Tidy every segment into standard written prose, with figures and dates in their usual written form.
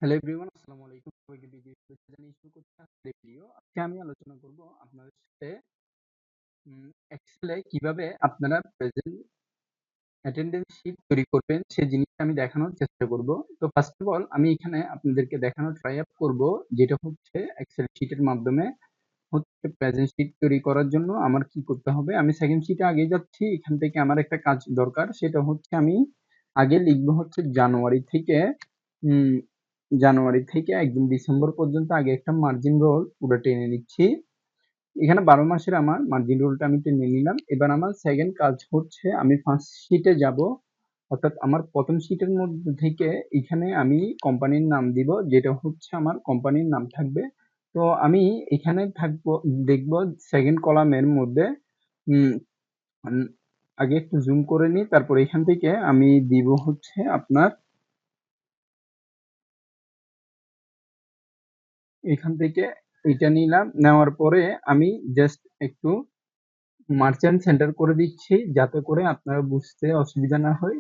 Hello everyone, আসসালামু আলাইকুম। সবাইকে বিজয় শুভেচ্ছা জানিয়ে শুরু করছি আজকের ভিডিও। আজকে আমি আলোচনা করব আপনাদের সাথে এক্সেলে কিভাবে আপনারা প্রেজেন্ট অ্যাটেন্ডেন্স শিট তৈরি করবেন সেই জিনিসটা আমি দেখানোর চেষ্টা করব। তো ফার্স্ট অফ অল আমি এখানে আপনাদেরকে দেখানোর ট্রাই আপ করব, যেটা হচ্ছে এক্সেল শিটের মাধ্যমে হচ্ছে প্রেজেন্ট শিট তৈরি করার জন্য আমার কি করতে হবে। আমি সেকেন্ড শিটে আগে যাচ্ছি। এখান থেকে আমার একটা কাজ দরকার, সেটা হচ্ছে আমি আগে লিখবো হচ্ছে উম, জানুয়ারি থেকে একদম ডিসেম্বর পর্যন্ত আগে একটা মার্জিন রোল পুরো টেনে নিচ্ছি। এখানে 12 মাসের আমার মার্জিন রোলটা আমি টেনে নিলাম। এবার আমার সেকেন্ড কাজ হচ্ছে আমি ফার্স্ট শিটে যাব, অর্থাৎ আমার প্রথম শিটের মধ্যে থেকে এখানে আমি কোম্পানির নাম দিব, যেটা হচ্ছে আমার কোম্পানির নাম থাকবে। তো আমি এখানে থাকবো, দেখবো সেকেন্ড কলামের মধ্যে উম, উম, আগে একটু জুম করে নিই, তারপর এখান থেকে আমি দিব হচ্ছে আপনার এখান থেকে এটা নিলাম। নেওয়ার পরে আমি জাস্ট একটু মার্চেন্ট সেন্টার করে দিচ্ছি, যাতে করে আপনারা বুঝতে অসুবিধা না হয়।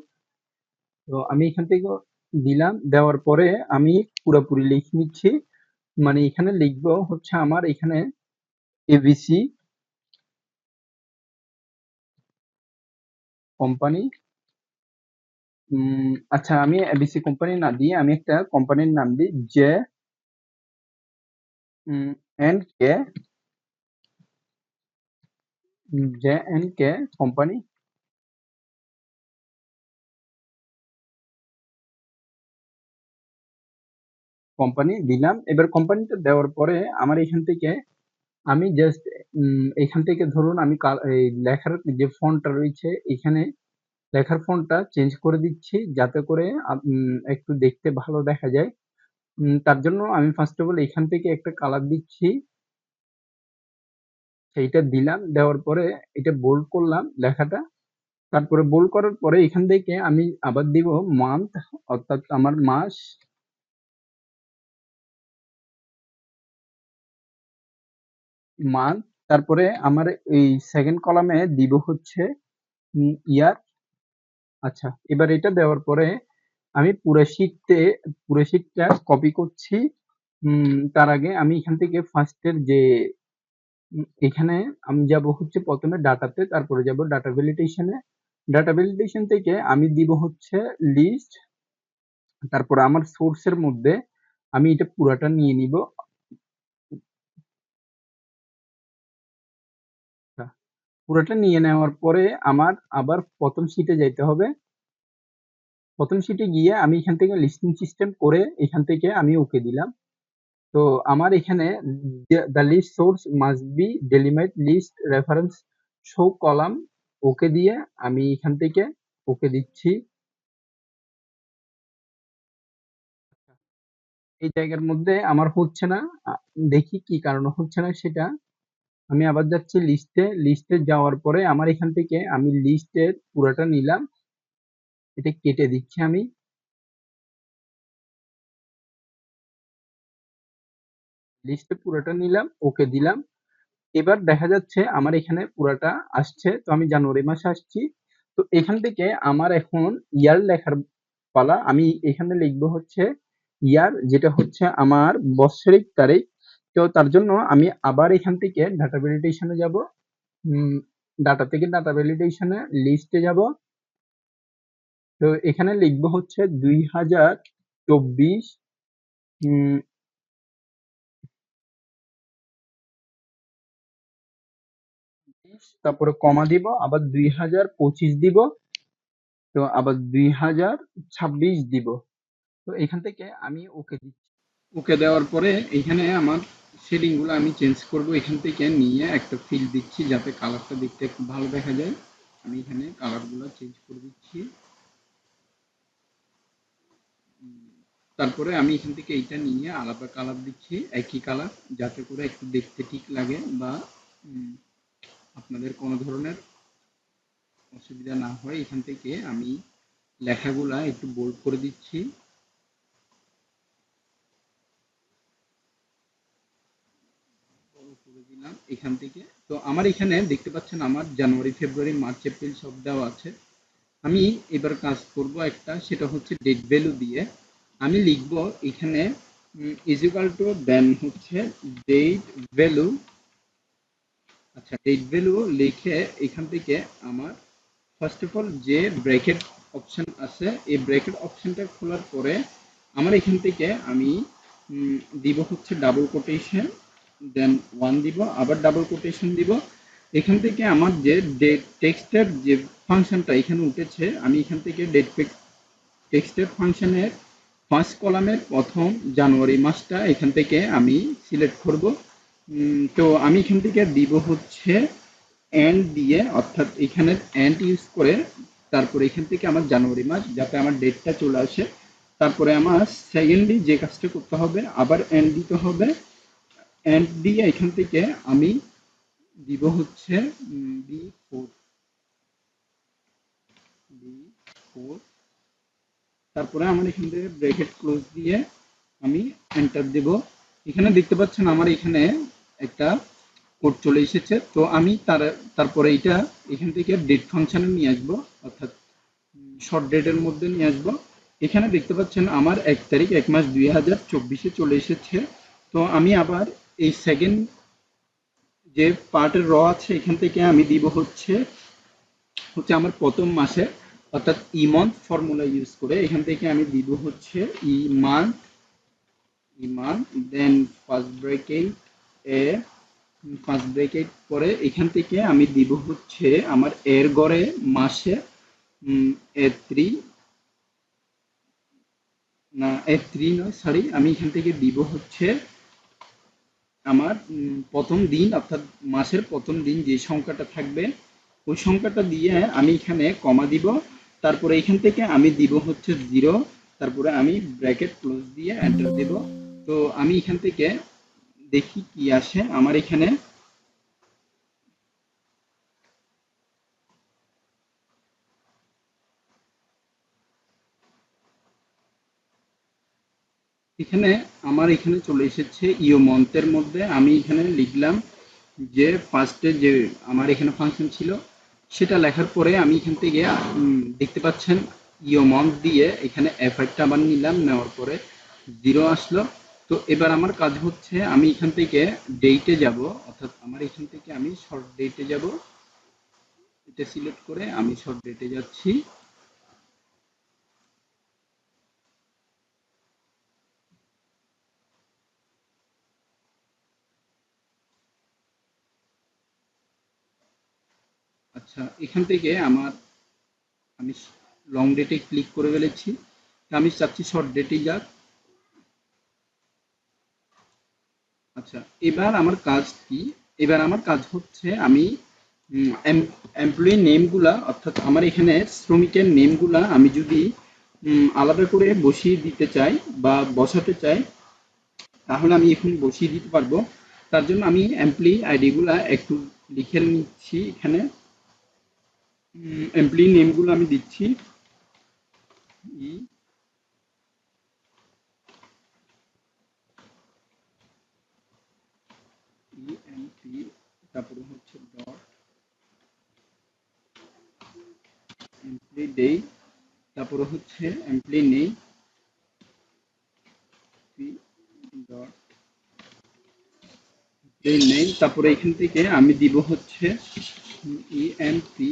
তো আমি এখান থেকে দিলাম, দেওয়ার পরে আমি পুরোপুরি লিখে নিচ্ছি। মানে এখানে লিখবো হচ্ছে আমার এখানে এবিসি কোম্পানি। আচ্ছা, আমি এবিসি কোম্পানি না দিয়ে আমি একটা কোম্পানির নাম দিই, J and K, J and K company company দিলাম। এবার কোম্পানিটা দেওয়ার পরে আমার এখান থেকে আমি জাস্ট এখান থেকে ধরুন আমি এই লেখার যে ফন্টটা রয়েছে এখানে লেখার ফন্টটা চেঞ্জ করে দিচ্ছি, যাতে করে একটু দেখতে ভালো দেখা যায়। তার জন্য আমি ফার্স্ট অফ অল এখান থেকে একটা কালার দিচ্ছি, সেইটা দিলাম। দেওয়ার পরে এটা বোল্ড করলাম লেখাটা। তারপরে বোল্ড করার পরে এখান থেকে আমি আবার দিব মান্থ, অর্থাৎ আমার মাস। মান্থ, তারপরে আমার এই সেকেন্ড কলামে দিব হচ্ছে ইয়ার। আচ্ছা, এবার এটা দেওয়ার পরে আমি পুরো শীটটা কপি করছি। তার আগে আমি এখান থেকে ফার্স্টের যে এখানে আমি যাব হচ্ছে প্রথমে ডাটাতে, তারপরে যাব ডাটা ভ্যালিডেশনে। ডাটা ভ্যালিডেশন থেকে আমি দিব হচ্ছে লিস্ট। তারপর আমার সোর্সের মধ্যে আমি এটা পুরাটা নিয়ে নিব। আচ্ছা, পুরাটা নিয়ে নেওয়ার পরে আমার আবার প্রথম শীটে যাইতে হবে। প্রথম শীটে গিয়ে আমি এখান থেকে লিস্টিং সিস্টেম করে এখান থেকে আমি ওকে দিলাম। তো আমার এখানে the list source must be delimit list reference show column, okay দিয়ে আমি এখান থেকে ওকে দিচ্ছি। এই জায়গার মধ্যে আমার হচ্ছে না। দেখি কি কারণে হচ্ছে না সেটা। আমি আবার যাচ্ছি লিস্টে। লিস্টে যাওয়ার পরে আমার এখান থেকে আমি লিস্টের পুরোটা নিলাম, এটা কেটে দিচ্ছি আমি। লিস্টে পুরোটা নিলাম, ওকে দিলাম। এবার দেখা যাচ্ছে আমার এখানে পুরাটা আসছে। তো আমি জানুয়ারি মাসে আসছি। তো এখান থেকে আমার এখন ইয়ার লেখার পালা। আমি এখানে লিখবো হচ্ছে ইয়ার, যেটা হচ্ছে আমার বৎসরিক তারিখ। তো তার জন্য আমি আবার এখান থেকে ডাটা ভ্যালিডেশনে যাব। ডাটা থেকে ডাটা ভ্যালিডেশনে লিস্টে যাব। তো এখানে লিখবো হচ্ছে 2024। উম, তারপরে কমা দিব, আবার 2025 দিব। তো আবার 2026 দিব। তো এখান থেকে আমি ওকে দিচ্ছি। ওকে দেওয়ার পরে এখানে আমার শেডিং গুলো আমি চেঞ্জ করব। এখান থেকে নিয়ে একটা ফিল দিচ্ছি, যাতে কালারটা দেখতে একটু ভালো দেখা যায়। আমি এখানে কালার গুলো চেঞ্জ করে দিচ্ছি। তারপরে আমি এখান থেকে এইটা নিয়ে আলাদা কালার দিচ্ছি, একই কালার, যাতে করে একটু দেখতে ঠিক লাগে বা উম, আপনাদের কোনো ধরনের অসুবিধা না হয়। এখান থেকে আমি লেখাগুলা একটু বোল্ড করে দিচ্ছি। করে দিলাম এখান থেকে। তো আমার এখানে দেখতে পাচ্ছেন আমার জানুয়ারি, ফেব্রুয়ারি, মার্চ, এপ্রিল সব দেওয়া আছে। আমি এবার কাজ করব একটা, সেটা হচ্ছে ডেট ভ্যালু দিয়ে আমি লিখব এখানে ইজ ইকুয়াল টু দেন হচ্ছে ডেট ভ্যালু। আচ্ছা, ডেট ভ্যালু লিখে এখান থেকে আমার ফার্স্ট অফ অল যে ব্র্যাকেট অপশন আছে এই ব্র্যাকেট অপশনটা খোলার পরে আমার এখান থেকে আমি দিব হচ্ছে ডাবল কোটেশন, দেন ওয়ান দিব, আবার ডাবল কোটেশন দিব। এখান থেকে আমার যে ডেট টেক্সটের যে ফাংশনটা এখানে উঠেছে আমি এখান থেকে ডেট টেক্সটের ফাংশনের ফার্স্ট কলামের প্রথম জানুয়ারি মাসটা এখান থেকে আমি সিলেক্ট করব। তো আমি এখান থেকে দিব হচ্ছে এন্ড দিয়ে, অর্থাৎ এখানে এন্ড ইউজ করে তারপরে এখান থেকে আমার জানুয়ারি মাস যাতে আমার ডেটটা চলে আসে। তারপরে আমার সেকেন্ডলি যে কাজটা করতে হবে আবার এন্ড দিতে হবে। এন্ড দিয়ে এখান থেকে আমি দিব হচ্ছে বি ফোর, বি ফোর। তারপরে আমার এখান থেকে ব্র্যাকেট ক্লোজ দিয়ে আমি এন্টার দেব। এখানে দেখতে পাচ্ছেন আমার এখানে একটা কোড চলে এসেছে। তো আমি তারপরে এটা এখান থেকে ডেট ফাংশনে নিয়ে আসবো, অর্থাৎ শর্ট ডেটের মধ্যে নিয়ে আসবো। এখানে দেখতে পাচ্ছেন আমার 1 তারিখ 1 মাস 2024-এ চলে এসেছে। তো আমি আবার এই সেকেন্ড যে পার্টের র আছে এখান থেকে আমি দিব হচ্ছে হচ্ছে আমার প্রথম মাসে, অর্থাৎ ই মান্থ ফর্মুলা ইউজ করে এখান থেকে আমি দিব হচ্ছে ই মান্থ, দেন ফার্স্ট ব্রেকেট এ, ফার্স্ট ব্রেকেট পরে এখান থেকে আমি দিব হচ্ছে আমার এর গড়ে মাসে এ থ্রি, না এ থ্রি নয় সরি, আমি এখান থেকে দিব হচ্ছে আমার প্রথম দিন, অর্থাৎ মাসের প্রথম দিন যে সংখ্যাটা থাকবে ওই সংখ্যাটা দিয়ে আমি এখানে কমা দিব। তারপরে এখান থেকে আমি দিব হচ্ছে জিরো, তারপরে আমি ব্র্যাকেট ক্লোজ দিয়ে এন্টার দেব। তো আমি এখান থেকে দেখি কি আসে আমার এখানে। এখানে আমার এখানে চলে এসেছে ইও মন্থের মধ্যে। আমি এখানে লিখলাম যে ফার্স্টে যে আমার এখানে ফাংশন ছিল সেটা লেখার পরে আমি এখান থেকে দেখতে পাচ্ছেন ইও মন্থ দিয়ে এখানে এফ5টা আবার নিলাম, নেওয়ার পরে জিরো আসলো। তো এবার আমার কাজ হচ্ছে আমি এখান থেকে ডেটে যাব, অর্থাৎ আমার এখান থেকে আমি শর্ট ডেটে যাব। এটা সিলেক্ট করে আমি শর্ট ডেটে যাচ্ছি। আচ্ছা, এখান থেকে আমি লং ডেটে ক্লিক করে ফেলেছি। তো আমি চাচ্ছি শর্ট ডেটে যাক। আচ্ছা, এবার আমার কাজ কি? এবার আমার কাজ হচ্ছে আমি এমপ্লয়ি নেমগুলা, অর্থাৎ আমার এখানে শ্রমিকের নেমগুলা আমি যদি আলাদা করে বসিয়ে দিতে চাই বা বসাতে চাই তাহলে আমি এখন বসিয়ে দিতে পারবো। তার জন্য আমি এমপ্লয়ি আইডিগুলা একটু লিখে নিচ্ছি এখানে। এমপ্লয়ি নেমগুলো আমি দিচ্ছি ই ইএমপি, তারপরে হচ্ছে ডট এমপ্লয়ি ডে, তারপরে হচ্ছে এমপ্লয়ি নেম ডট নেম। তারপরে এখান থেকে আমি দিব হচ্ছে ইএমপি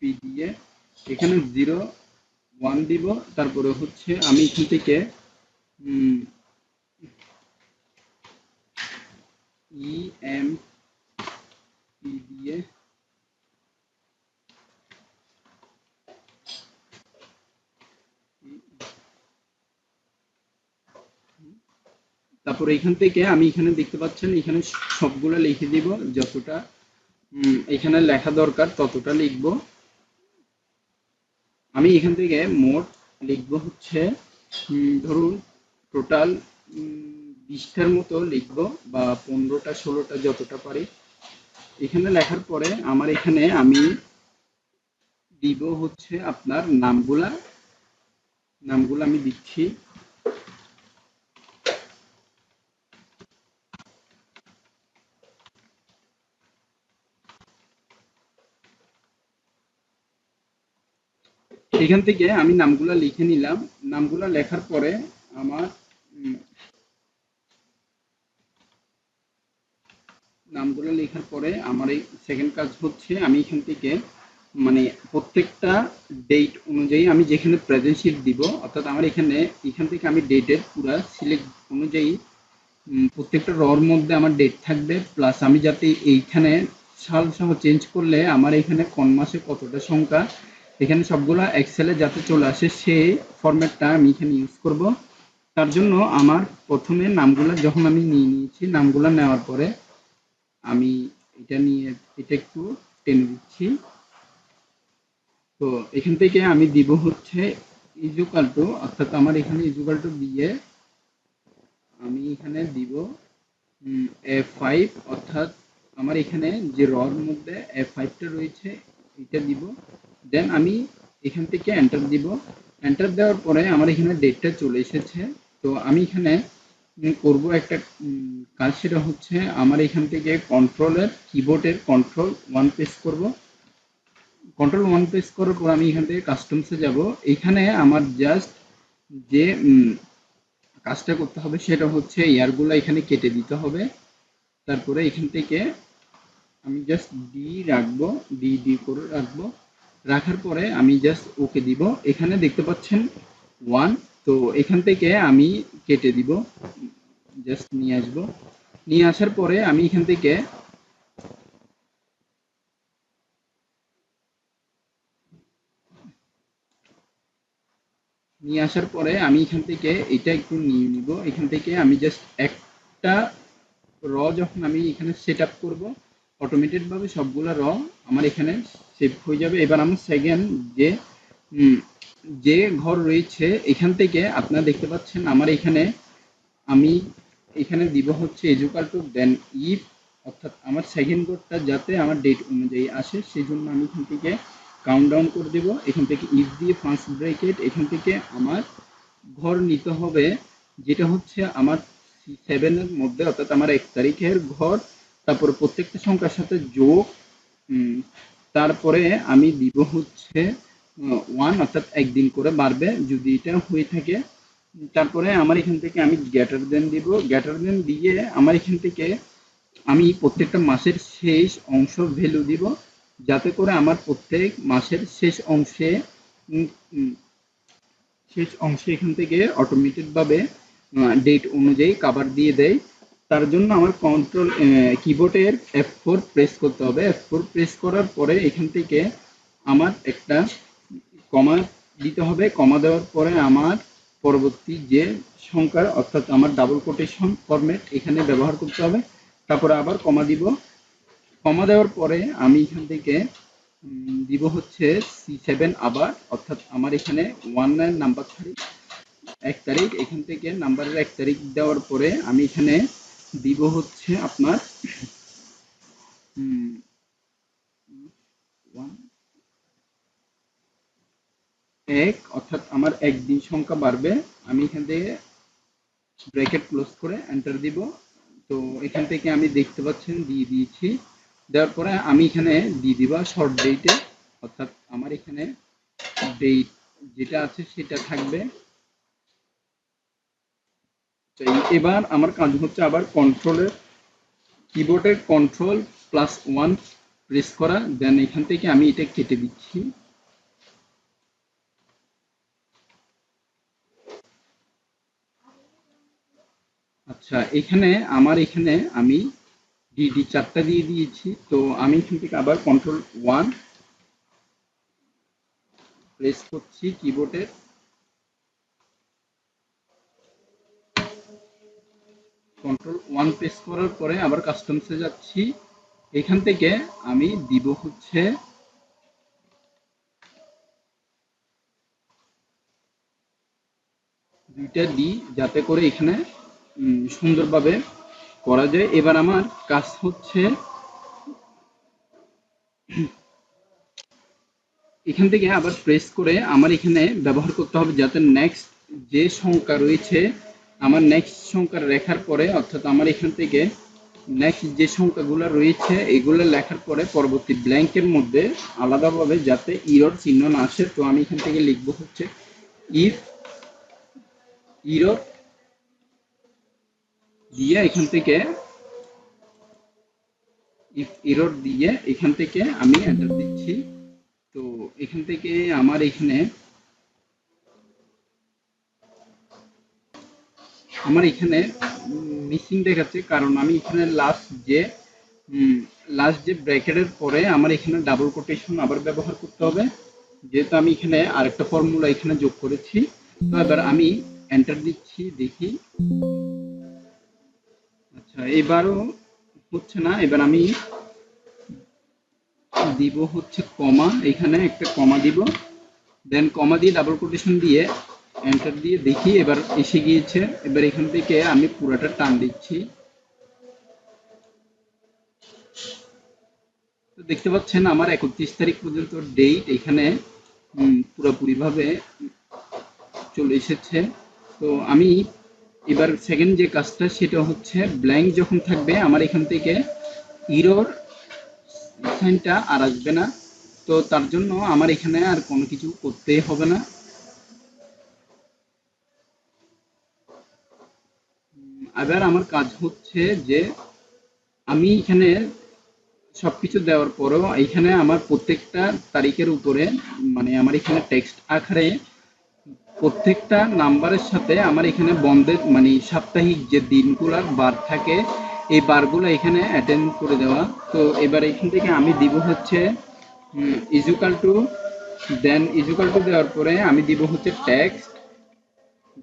পি দিয়ে এখানে 01 দিব। তারপরে হচ্ছে আমি এখান থেকে ইএমপি দিয়ে তারপরে এখান থেকে আমি এখানে দেখতে পাচ্ছেন এখানে সবগুলো লিখে দিব, যতটা এখানে লেখা দরকার ততটা লিখব। আমি এখান থেকে মোট লিখব হচ্ছে ধরুন টোটাল 20টার মতো লিখব, বা 15টা 16টা যতটা পারি। এখানে লেখার পরে আমার এখানে আমি দিব হচ্ছে আপনার নামগুলা, নামগুলো আমি দিচ্ছি। এখান থেকে আমি নামগুলা লিখে নিলাম। নামগুলা লেখার পরে আমার উম, নামগুলো লেখার পরে আমার এই সেকেন্ড কাজ হচ্ছে আমি এখান থেকে মানে প্রত্যেকটা ডেট অনুযায়ী আমি যেখানে প্রেজেন্ট শিট দিব, অর্থাৎ আমার এখান থেকে আমি ডেটের পুরা সিলেক্ট অনুযায়ী প্রত্যেকটা রর মধ্যে আমার ডেট থাকবে, প্লাস আমি যাতে এইখানে সাল সহ চেঞ্জ করলে আমার এখানে কোন মাসে কতটা সংখ্যা এখানে সবগুলা এক্সেলে যাতে চলে আসে সেই ফরম্যাটটা আমি এখানে ইউজ করব। তার জন্য আমার প্রথমে নামগুলা যখন আমি নিয়ে নিয়েছি, নামগুলা নেওয়ার পরে আমি এটা নিয়ে এটা একটু টেনে দিচ্ছি। তো এখান থেকে আমি দিব হচ্ছে ইজুকাল টু, অর্থাৎ আমার এখানে ইজুকাল টু দিয়ে আমি এখানে দিব F5, অর্থাৎ আমার এখানে যে রর মধ্যে F5টা রয়েছে এটা দিব। দেন আমি এখান থেকে এন্টার দিব। এন্টার দেওয়ার পরে আমার এখানে ডেটটা চলে এসেছে। তো আমি এখানে করব একটা কাজ, সেটা হচ্ছে আমার এখান থেকে কন্ট্রোলের কিবোর্ডের কন্ট্রোল 1 প্রেস করব। কন্ট্রোল 1 প্রেস করার পর আমি এখান থেকে কাস্টমসে যাব। এখানে আমার জাস্ট যে কাজটা করতে হবে সেটা হচ্ছে ইয়ারগুলো এখানে কেটে দিতে হবে। তারপরে এখান থেকে আমি জাস্ট ডি রাখবো, ডি ডি করে রাখবো। রাখার পরে আমি জাস্ট ওকে দিব। এখানে দেখতে পাচ্ছেন 1। তো এখান থেকে আমি কেটে দিব, জাস্ট নিয়ে আসবো। নিয়ে আসার পরে আমি এখান থেকে নিয়ে আসার পরে আমি এখান থেকে এটা একটু নিয়ে নিব। এখান থেকে আমি জাস্ট একটা র যখন আমি এখানে সেট আপ করবো, অটোমেটেড ভাবে সবগুলা র আমার এখানে সেভ হয়ে যাবে। এবার আমার সেকেন্ড যে উম, যে ঘর রয়েছে এখান থেকে আপনারা দেখতে পাচ্ছেন আমার এখানে আমি এখানে দিব হচ্ছে এজুকাল টু দেন ইফ, অর্থাৎ আমার সেকেন্ড ঘরটা যাতে আমার ডেট অনুযায়ী আসে সেই জন্য আমি এখান থেকে কাউন্ট ডাউন করে দেব। এখান থেকে ইফ দিয়ে ফার্স্ট ব্র্যাকেট, এখান থেকে আমার ঘর নিতে হবে যেটা হচ্ছে আমার 7 এর মধ্যে, অর্থাৎ আমার 1 তারিখের ঘর। তারপরে প্রত্যেকটা সংখ্যার সাথে যোগ, উম, তারপরে আমি দিব হচ্ছে 1, অর্থাৎ একদিন করে বাড়বে যদি এটা হয়ে থাকে। তারপরে আমার এখান থেকে আমি গ্রেটার দেন দিব। গ্রেটার দেন দিয়ে আমার এখান থেকে আমি প্রত্যেকটা মাসের শেষ অংশ ভ্যালু দিব, যাতে করে আমার প্রত্যেক মাসের উম, উম, শেষ অংশে এখান থেকে অটোমেটেড ভাবে ডেট অনুযায়ী কভার দিয়ে দেয়। তার জন্য আমার কন্ট্রোল কিবোর্ডের F4 প্রেস করতে হবে। F4 প্রেস করার পরে এখান থেকে আমার একটা কমা দিতে হবে। কমা দেওয়ার পরে আমার পরবর্তী যে সংখ্যার, অর্থাৎ আমার ডাবল কোটেশন ফরম্যাট এখানে ব্যবহার করতে হবে। তারপরে আবার কমা দিব। কমা দেওয়ার পরে আমি এখান থেকে দিব হচ্ছে C7 আবার, অর্থাৎ আমার এখানে 19 নাম্বার তারিখ 1 তারিখ, এখান থেকে নাম্বারের 1 তারিখ দেওয়ার পরে আমি এখানে দিব হচ্ছে আপনার 1, অর্থাৎ আমার একদিন সংখ্যা বাড়বে। আমি এখান থেকে ব্র্যাকেট ক্লোজ করে এন্টার দিব। তো এখান থেকে আমি দেখতে পাচ্ছেন দিয়ে দিয়েছি। দেওয়ার পরে আমি এখানে দিয়ে দিবা শর্ট ডেটে, অর্থাৎ আমার এখানে ডেট যেটা আছে সেটা থাকবে। এবার আমার কাজ হচ্ছে আবার কিবোর্ডের কন্ট্রোল+1 প্রেস করা, দেন এখান থেকে আমি এটা কেটে দিচ্ছি। আচ্ছা, এখানে আমি ডিডি 4টা দিয়ে দিয়েছি। তো আমি এখান থেকে আবার কন্ট্রোল 1 প্রেস করছি কিবোর্ডের। কন্ট্রোল 1 প্রেস করার পরে আবার কাস্টমসে যাচ্ছি। এখান থেকে আমি দিব হচ্ছে দুইটা ডি, যাতে করে এখানে সুন্দরভাবে করা যায়। এবার আমার কাজ হচ্ছে এখান থেকে আবার প্রেস করে আমার এখানে ব্যবহার করতে হবে, যাতে নেক্সট যে সংখ্যা রয়েছে আমার নেক্সট সংখ্যা রেখার পরে, অর্থাৎ আমার এখান থেকে নেক্সট যে সংখ্যাগুলো রয়েছে এগুলো লেখার পরে পরবর্তী ব্ল্যাঙ্কের মধ্যে আলাদাভাবে যাতে ইরর চিহ্ন না আসে, তো আমি এখান থেকে লিখবো হচ্ছে ইফ ইরর দিয়ে এখান থেকে ইফ এরর দিয়ে এখান থেকে আমি এন্টার দিচ্ছি। তো এখান থেকে আমার এখানে মিসিং দেখাচ্ছে, কারণ আমি এখানে লাস্ট যে ব্র্যাকেটের পরে আমার এখানে ডাবল কোটেশন আবার ব্যবহার করতে হবে, যেহেতু আমি এখানে আরেকটা ফর্মুলা এখানে যোগ করেছি। তো এবার আমি এন্টার দিচ্ছি, দেখি। আচ্ছা, এবারও হচ্ছে না। এবার আমি দিব হচ্ছে কমা, এখানে একটা কমা দিব, দেন কমা দিয়ে ডাবল কোটেশন দিয়ে এন্টার দিয়ে দেখি এবার এসে গিয়েছে। এবার এখান থেকে আমি পুরোটা টান দিচ্ছি। তো দেখতে পাচ্ছেন আমার 31 তারিখ পর্যন্ত ডেট এখানে পুরোপুরি ভাবে চলে এসেছে। তো আমি এবার সেকেন্ড যে কাজটা সেটা হচ্ছে ব্ল্যাঙ্ক যখন থাকবে আমার এখান থেকে ইরর সাইনটা আর আসবে না। তো তার জন্য আমার এখানে আর কোনো কিছু করতেই হবে না। এবার আমার কাজ হচ্ছে যে আমি এখানে সবকিছু দেওয়ার পরেও এখানে আমার প্রত্যেকটা তারিখের উপরে, মানে আমার এখানে টেক্সট আকারে প্রত্যেকটা নাম্বারের সাথে আমার এখানে বন্ধের মানে সাপ্তাহিক যে দিনগুলার বার থাকে এই বারগুলো এখানে অ্যাটেন্ড করে দেওয়া। তো এবার এখান থেকে আমি দিব হচ্ছে equal to, then equal to দেওয়ার পরে আমি দিব হচ্ছে টেক্সট,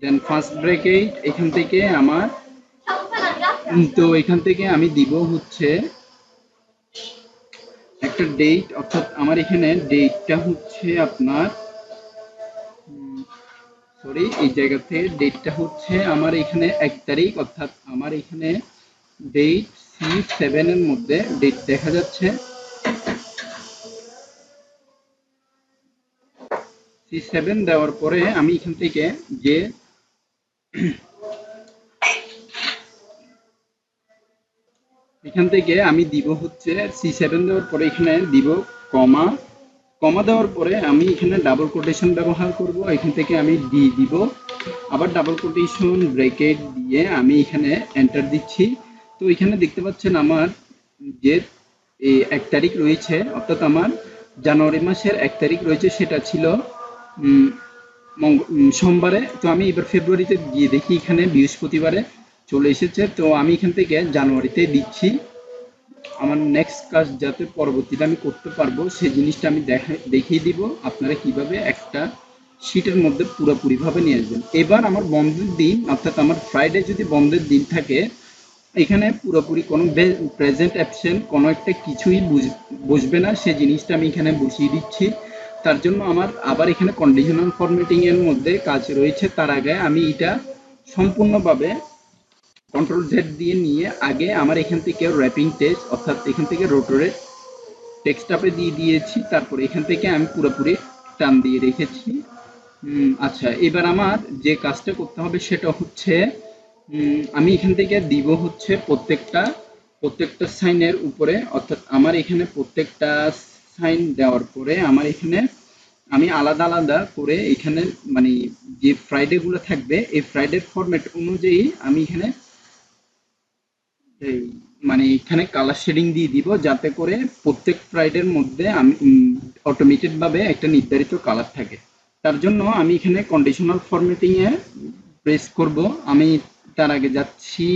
দেন ফার্স্ট ব্র্যাকেট এখান থেকে আমার তো এখান থেকে আমি দিব হচ্ছে একটা ডেট, অর্থাৎ আমার এখানে ডেটটা হচ্ছে আপনার সরি এই জায়গাতে ডেটটা হচ্ছে আমার এখানে 1 তারিখ, অর্থাৎ আমার এখানে ডেট C7 এর মধ্যে ডেট দেখা যাচ্ছে। C7 দেওয়ার পরে আমি এখান থেকে যে এখান থেকে আমি দিব হচ্ছে C7 দেওয়ার পরে এখানে দিব কমা, কমা দেওয়ার পরে আমি এখানে ডাবল কোটেশন ব্যবহার করব, এখান থেকে আমি ডি দিব, আবার ডাবল কোটেশন ব্র্যাকেট দিয়ে আমি এখানে এন্টার দিচ্ছি। তো এখানে দেখতে পাচ্ছেন আমার যে এই 1 তারিখ রয়েছে, অর্থাৎ আমার জানুয়ারি মাসের 1 তারিখ রয়েছে, সেটা ছিল উম, সোমবারে। তো আমি এবার ফেব্রুয়ারিতে গিয়ে দেখি এখানে বৃহস্পতিবারে চলে এসেছে। তো আমি এখান থেকে জানুয়ারিতে দিচ্ছি। আমার নেক্সট কাজ যাতে পরবর্তীতে আমি করতে পারবো সেই জিনিসটা আমি দেখিয়ে দিব আপনারা কিভাবে একটা শীটের মধ্যে পুরোপুরিভাবে নিয়ে আসবেন। এবার আমার বন্ধের দিন, অর্থাৎ আমার ফ্রাইডে যদি বন্ধের দিন থাকে এখানে পুরোপুরি কোনো প্রেজেন্ট অ্যাবসেন্ট কোনো একটা কিছুই বসবে না, সেই জিনিসটা আমি এখানে বসিয়ে দিচ্ছি। তার জন্য আমার আবার এখানে কন্ডিশনাল ফরম্যাটিং এর মধ্যে কাজ রয়েছে। তার আগে আমি এটা সম্পূর্ণভাবে কন্ট্রোল জেড দিয়ে নিয়ে আগে আমার এখান থেকে র্যাপিং টেক্সট, অর্থাৎ এখান থেকে রোটরের টেক্সট আপে দিয়ে দিয়েছি, তারপর এখান থেকে আমি পুরোপুরি টান দিয়ে রেখেছি। আচ্ছা, এবার আমার যে কাজটা করতে হবে সেটা হচ্ছে আমি এখান থেকে দিব হচ্ছে প্রত্যেকটা সাইনের উপরে, অর্থাৎ আমার এখানে প্রত্যেকটা সাইন দেওয়ার পরে আমার এখানে আমি আলাদা আলাদা করে এখানে মানে যে ফ্রাইডে গুলো থাকবে এই ফ্রাইডের ফরম্যাট অনুযায়ী আমি এখানে এই মানে এখানে কালার শেডিং দিয়ে দিব, যাতে করে প্রত্যেক ফ্রাইডের মধ্যে আমি অটোমেটেড ভাবে একটা নির্ধারিত কালার থাকে। তার জন্য আমি এখানে কন্ডিশনাল ফরম্যাটিং এ প্রেস করব। আমি তার আগে যাচ্ছি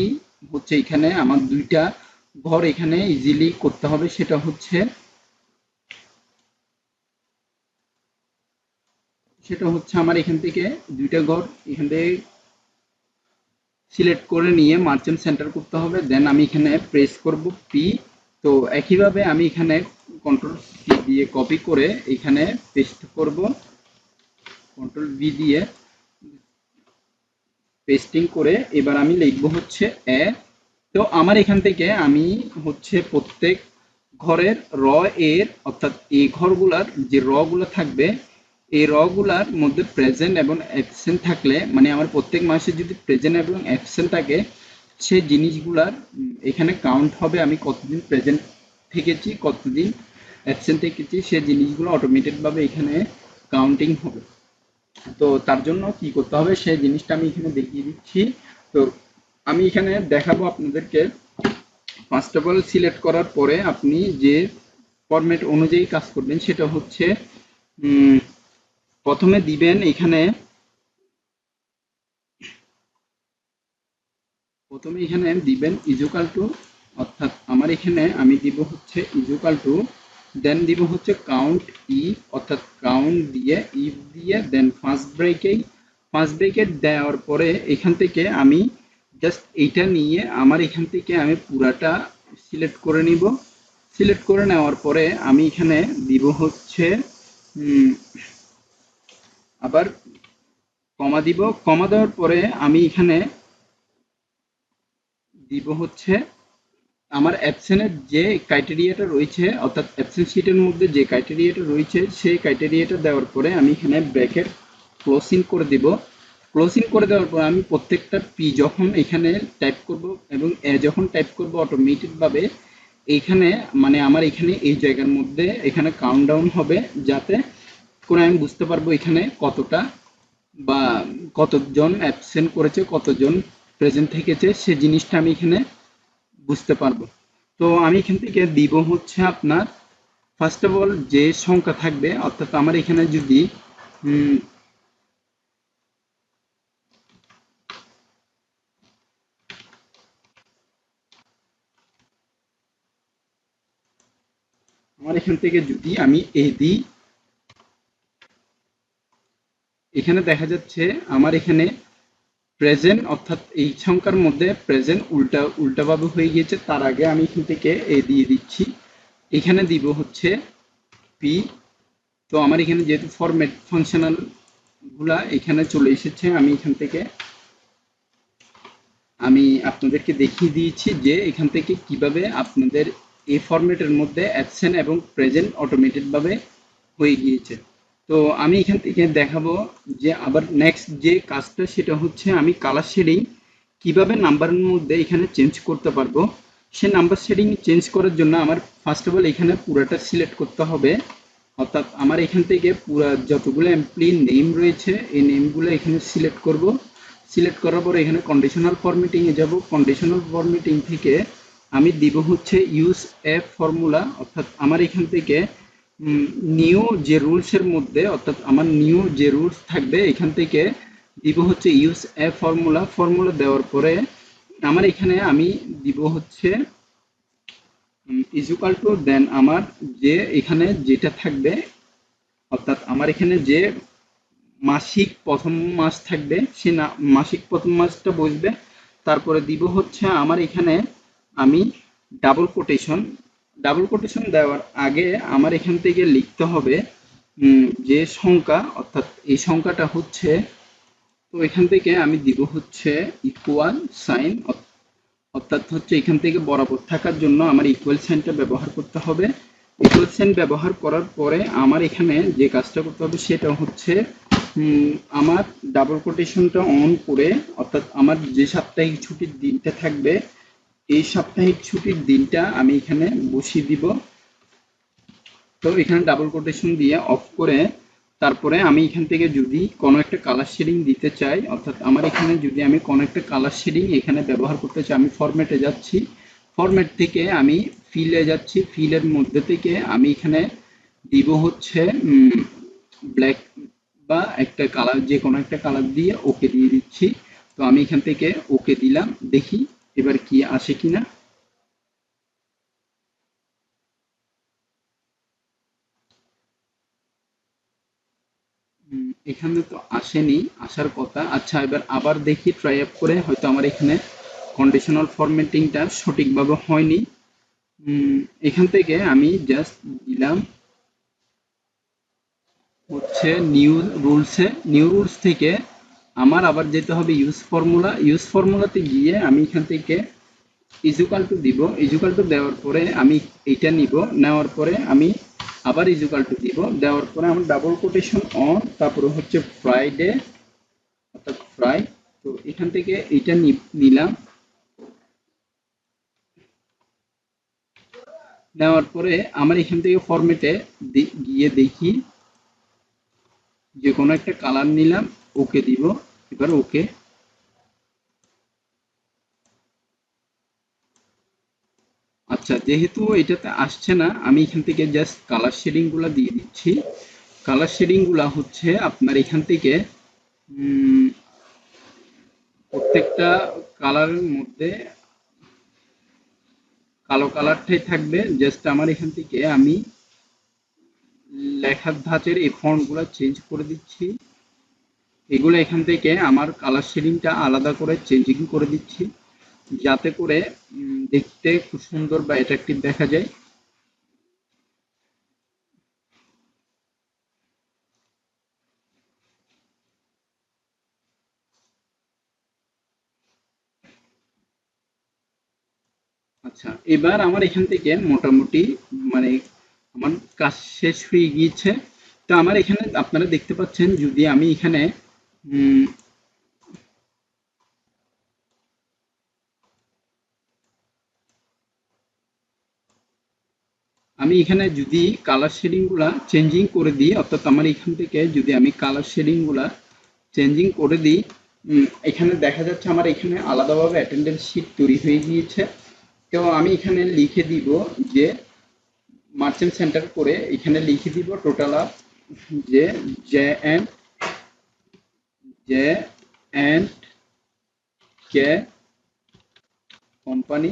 হচ্ছে এখানে আমার দুইটা ঘর এখানে ইজিলি করতে হবে, সেটা হচ্ছে আমার এখান থেকে দুইটা ঘর এখান থেকে সিলেক্ট করে নিয়ে মার্চেন্ট সেন্টার করতে হবে, দেন আমি এখানে প্রেস করব পি। তো একইভাবে আমি এখানে কন্ট্রোল সি দিয়ে কপি করে এখানে পেস্ট করব, কন্ট্রোল ভি দিয়ে পেস্টিং করে এবার আমি লিখবো হচ্ছে এ। তো আমার এখান থেকে আমি হচ্ছে প্রত্যেক ঘরের র এর, অর্থাৎ এই ঘরগুলার যে র গুলো থাকবে এই র গুলার মধ্যে প্রেজেন্ট এবং অ্যাবসেন্ট থাকলে, মানে আমার প্রত্যেক মাসে যদি প্রেজেন্ট এবং অ্যাবসেন্ট থাকে সেই জিনিসগুলার এখানে কাউন্ট হবে, আমি কতদিন প্রেজেন্ট থেকেছি, কতদিন অ্যাবসেন্ট থেকেছি, সেই জিনিসগুলো অটোমেটেড ভাবে এখানে কাউন্টিং হবে। তো তার জন্য কি করতে হবে সেই জিনিসটা আমি এখানে দেখিয়ে দিচ্ছি। তো আমি এখানে দেখাবো আপনাদেরকে। ফার্স্ট অফ অল সিলেক্ট করার পরে আপনি যে ফরম্যাট অনুযায়ী কাজ করবেন সেটা হচ্ছে প্রথমে দিবেন এখানে, দিবেন ইজুকাল টু, অর্থাৎ আমার এখানে আমি দিব হচ্ছে ইজুকাল টু, দেন দিব হচ্ছে কাউন্ট ইফ, অর্থাৎ কাউন্ট দিয়ে ইফ দিয়ে দেন ফার্স্ট ব্রেকেট দেওয়ার পরে এখান থেকে আমি জাস্ট এইটা নিয়ে আমার এখান থেকে আমি পুরাটা সিলেক্ট করে নিব। সিলেক্ট করে নেওয়ার পরে আমি এখানে দিব হচ্ছে আবার কমা দিব। কমা দেওয়ার পরে আমি এখানে দিব হচ্ছে আমার অ্যাবসেন্টের যে ক্রাইটেরিয়াটা রয়েছে, অর্থাৎ অ্যাবসেন্ট শিটের মধ্যে যে ক্রাইটেরিয়াটা রয়েছে সেই ক্রাইটেরিয়াটা দেওয়ার পরে আমি এখানে ব্র্যাকেট ক্লোজিং করে দিব। ক্লোজিং করে দেওয়ার পর আমি প্রত্যেকটা পি যখন এখানে টাইপ করব এবং এ যখন টাইপ করব অটোমেটিকভাবে এইখানে মানে আমার এখানে এই জায়গার মধ্যে এখানে কাউন্টডাউন হবে, যাতে করে আমি বুঝতে পারবো এখানে কতটা বা কতজন অ্যাবসেন্ট করেছে, কতজন প্রেজেন্ট থেকেছে, সে জিনিসটা আমি এখানে বুঝতে পারবো। তো আমি এখান থেকে দিব হচ্ছে আপনার ফার্স্ট অফ অল যে সংখ্যা থাকবে, অর্থাৎ আমার এখানে যদি আমার এখান থেকে যদি আমি এ দিই, এখানে দেখা যাচ্ছে আমার এখানে প্রেজেন্ট, অর্থাৎ এই সংখ্যার মধ্যে প্রেজেন্ট উল্টাভাবে হয়ে গিয়েছে। তার আগে আমি এখান থেকে এ দিয়ে দিচ্ছি, এখানে দিব হচ্ছে পি। তো আমার এখানে যেহেতু ফরম্যাট ফাংশনাল গুলা এখানে চলে এসেছে, আমি এখান থেকে আমি আপনাদেরকে দেখিয়ে দিয়েছি যে এখান থেকে কিভাবে আপনাদের এই ফরম্যাটের মধ্যে অ্যাবসেন্ট এবং প্রেজেন্ট অটোমেটেড ভাবে হয়ে গিয়েছে। তো আমি এখান থেকে দেখাবো যে আবার নেক্সট যে কাজটা সেটা হচ্ছে আমি কালার শেডিং কিভাবে নাম্বারের মধ্যে এখানে চেঞ্জ করতে পারবো। সে নাম্বার শেডিং চেঞ্জ করার জন্য আমার ফার্স্ট অফ অল এখানে পুরোটা সিলেক্ট করতে হবে, অর্থাৎ আমার এখান থেকে পুরো যতগুলো এমপ্লয়ি নেম রয়েছে এই নেমগুলো এখানে সিলেক্ট করব। সিলেক্ট করার পরে এখানে কন্ডিশনাল ফরম্যাটিং এ যাব। কন্ডিশনাল ফরম্যাটিং থেকে আমি দিব হচ্ছে ইউজ এ ফর্মুলা, অর্থাৎ আমার এখান থেকে নিউ যে রুলসের মধ্যে, অর্থাৎ আমার নিউ যে রুলস থাকবে এখান থেকে দিব হচ্ছে ইউজ এ ফর্মুলা। ফর্মুলা দেওয়ার পরে আমার এখানে আমি দিব হচ্ছে ইজুকাল টু, দেন আমার যে এখানে যেটা থাকবে, অর্থাৎ আমার এখানে যে মাসিক প্রথম মাস থাকবে সে না মাসিক প্রথম মাসটা বসবে। তারপরে দিব হচ্ছে আমার এখানে আমি ডাবল কোটেশন। ডাবল কোটেশন দেওয়ার আগে আমার এখান থেকে লিখতে হবে যে সংখ্যা, অর্থাৎ এই সংখ্যাটা হচ্ছে, তো এখান থেকে আমি দিব হচ্ছে ইকুয়াল সাইন, অর্থাৎ হচ্ছে এখান থেকে বরাবর থাকার জন্য আমার ইকুয়াল সাইনটা ব্যবহার করতে হবে। ইকুয়াল সাইন ব্যবহার করার পরে আমার এখানে যে কাজটা করতে হবে সেটা হচ্ছে আমার ডাবল কোটেশনটা অন করে, অর্থাৎ আমার যে সাপ্তাহিক ছুটির দিনটা থাকবে এই সাপ্তাহিক ছুটির দিনটা আমি এখানে বসিয়ে দিব। তো এখানে ডাবল কোটেশন দিয়ে অফ করে তারপরে আমি এখান থেকে যদি কোনো একটা কালার শেডিং দিতে চাই, অর্থাৎ আমার এখানে যদি আমি কোনো একটা কালার শেডিং এখানে ব্যবহার করতে চাই, আমি ফরম্যাটে যাচ্ছি, ফরম্যাট থেকে আমি ফিলে যাচ্ছি, ফিলের মধ্যে থেকে আমি এখানে দিব হচ্ছে ব্ল্যাক বা একটা কালার, যে কোনো একটা কালার দিয়ে ওকে দিয়ে দিচ্ছি। তো আমি এখান থেকে ওকে দিলাম, দেখি এবার কি আসে কিনা। এখানে তো আসেনি, আসার কথা। আচ্ছা এবার আবার দেখি ট্রাই আপ করে, হয়তো আমার এখানে কন্ডিশনাল ফরম্যাটিংটা সঠিকভাবে হয়নি। এখান থেকে আমি জাস্ট দিলাম হচ্ছে নিউ রুলস থেকে আমার আবার যেতে হবে ইউজ ফর্মুলা। ইউজ ফর্মুলাতে গিয়ে আমি এখান থেকে ইজুকাল টু দিব। ইজুকাল টু দেওয়ার পরে আমি এইটা নিব, নেওয়ার পরে আমি আবার ইজুকাল টু দিব, দেওয়ার পরে আমার ডাবল কোটেশন অন, তারপরে হচ্ছে ফ্রাইডে, অর্থাৎ ফ্রাই। তো এখান থেকে এইটা নিলাম, নেওয়ার পরে আমার এখান থেকে ফরম্যাটে গিয়ে দেখি যে কোনো একটা কালার নিলাম, ওকে দিব। এবার ওকে। আচ্ছা, যেহেতু এটাতে আসছে না, আমি এখান থেকে জাস্ট কালার শেডিং গুলা দিয়ে দিচ্ছি। কালার শেডিং গুলা হচ্ছে আপনার এখান থেকে উম, প্রত্যেকটা কালারের মধ্যে কালো কালারটাই থাকবে। জাস্ট আমার এখান থেকে আমি লেখার ধাঁচের এই ফন্ট গুলা চেঞ্জ করে দিচ্ছি। এগুলো এখান থেকে আমার কালার শেডিংটা আলাদা করে চেঞ্জিং করে দিচ্ছি, যাতে করে দেখতে খুব সুন্দর বা অ্যাট্রাকটিভ দেখা যায়। আচ্ছা, এবার আমার এখান থেকে মোটামুটি মানে আমার কাজ শেষ হয়ে গিয়েছে। তো আমার এখানে আপনারা দেখতে পাচ্ছেন, যদি আমি এখানে উম, আমি এখানে যদি কালার শেডিং গুলা চেঞ্জিং করে দিই, অর্থাৎ আমার এখান থেকে যদি আমি কালার শেডিং গুলা চেঞ্জিং করে দিই, এখানে দেখা যাচ্ছে আমার এখানে আলাদাভাবে অ্যাটেন্ডেন্স শিট তৈরি হয়ে গিয়েছে। তো আমি এখানে লিখে দিব যে মার্চেন্ট সেন্টার করে এখানে লিখে দিব টোটাল আপ যে J and J and K company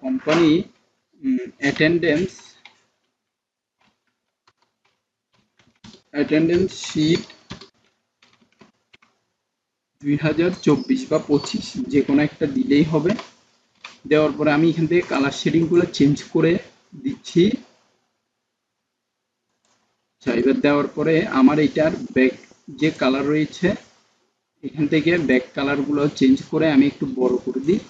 company attendance attendance sheet 2024 বা 25 যে কোনো একটা দিলেই হবে। দেওয়ার পরে আমি এখান থেকে কালার শেডিং গুলো চেঞ্জ করে দিচ্ছি। আচ্ছা, এবার দেওয়ার পরে আমার এটার ব্যাক যে কালার রয়েছে, এখান থেকে ব্যাক কালার গুলো চেঞ্জ করে আমি একটু বড় করে দিই।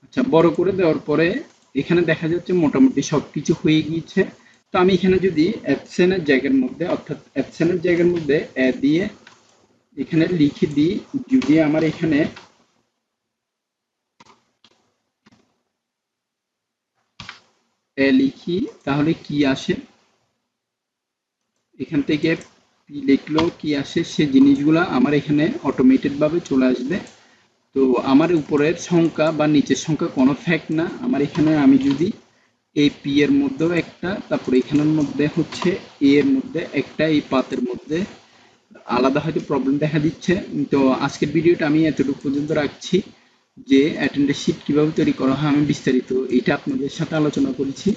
আচ্ছা, বড় করে দেওয়ার পরে এখানে দেখা যাচ্ছে মোটামুটি সবকিছু হয়ে গিয়েছে। তো আমি এখানে যদি অ্যাপসেনের জায়গার মধ্যে, অর্থাৎ অ্যাপসেনের জায়গার মধ্যে দিয়ে এখানে লিখে দিই, যদি আমার এখানে লিখি তাহলে কি আসে, এখান থেকে পি লিখলেও কি আসে, সে জিনিসগুলা আমার এখানে অটোমেটেড ভাবে চলে আসবে। তো আমার উপরের সংখ্যা বা নিচের সংখ্যা কোনো ফ্যাক্ট না। আমার এখানে আমি যদি এই পি এর মধ্যেও একটা, তারপরে এখানের মধ্যে হচ্ছে এ এর মধ্যে একটা, এই পাতের মধ্যে আলাদা হয়তো প্রবলেম দেখা দিচ্ছে। তো আজকের ভিডিওটা আমি এতটুকু পর্যন্ত রাখছি। যে অ্যাটেন্ডেন্স শিট কিভাবে তৈরি করা হয় আমি বিস্তারিত এটা আপনাদের সাথে আলোচনা করেছি।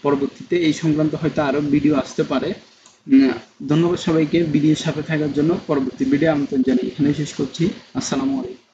পরবর্তীতে এই সংক্রান্ত হয়তো আরো ভিডিও আসতে পারে। ধন্যবাদ সবাইকে ভিডিওর সাথে থাকার জন্য। পরবর্তী ভিডিও আমন্ত্রণ জানিয়ে এখানে শেষ করছি। আসসালামু আলাইকুম।